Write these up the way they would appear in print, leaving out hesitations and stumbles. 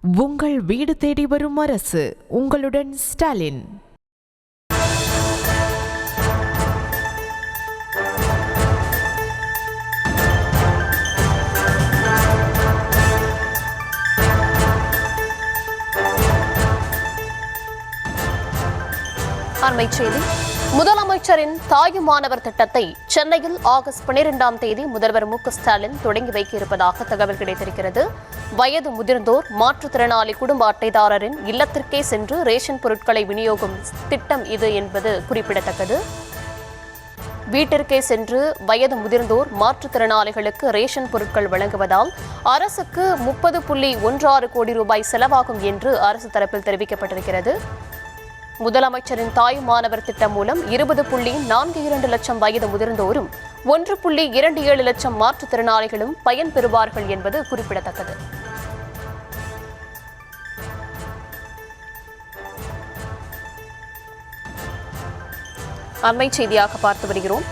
உங்கள் வீடு தேடி வரும் அரசு. உங்களுடன் ஸ்டாலின். அண்மைச் செய்தி. முதலமைச்சரின் தாயுமானவர் திட்டத்தை சென்னையில் ஆகஸ்ட் 12ஆம் தேதி முதல்வர் மு.க.ஸ்டாலின் தொடங்கி வைக்க இருப்பதாக தகவல் கிடைத்திருக்கிறது. வயது முதிர்ந்தோர் மாற்றுத்திறனாளி குடும்ப அட்டைதாரரின் இல்லத்திற்கே சென்று ரேஷன் பொருட்களை விநியோகம் திட்டம் இது என்பது குறிப்பிடத்தக்கது. வீட்டிற்கே சென்று வயது முதிர்ந்தோர் மாற்றுத்திறனாளிகளுக்கு ரேஷன் பொருட்கள் வழங்குவதால் அரசுக்கு 30.16 கோடி ரூபாய் செலவாகும் என்று அரசு தரப்பில் தெரிவிக்கப்பட்டிருக்கிறது. முதலமைச்சரின் தாயுமானவர் திட்டம் மூலம் 20.42 லட்சம் வயது முதிர்ந்தோரும் 1.27 லட்சம் மாற்றுத்திறனாளிகளும் பயன்பெறுவார்கள் என்பது குறிப்பிடத்தக்கது. அண்மைச் செய்தியாக பார்த்து வருகிறோம்.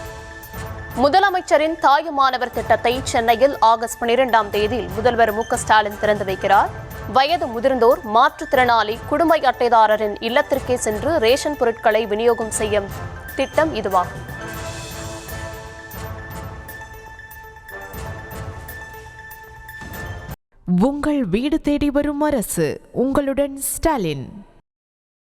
முதலமைச்சரின் தாயுமானவர் திட்டத்தை சென்னையில் ஆகஸ்ட் 12ஆம் தேதி முதல்வர் மு.க.ஸ்டாலின் திறந்து வைக்கிறார். வயது முதிர்ந்தோர் மாற்றுத்திறனாளி குடும்ப அட்டைதாரரின் இல்லத்திற்கே சென்று ரேஷன் பொருட்களை விநியோகம் செய்யும் திட்டம் இதுவாகும். உங்கள் வீடு தேடி வரும் அரசு. உங்களுடன் ஸ்டாலின்.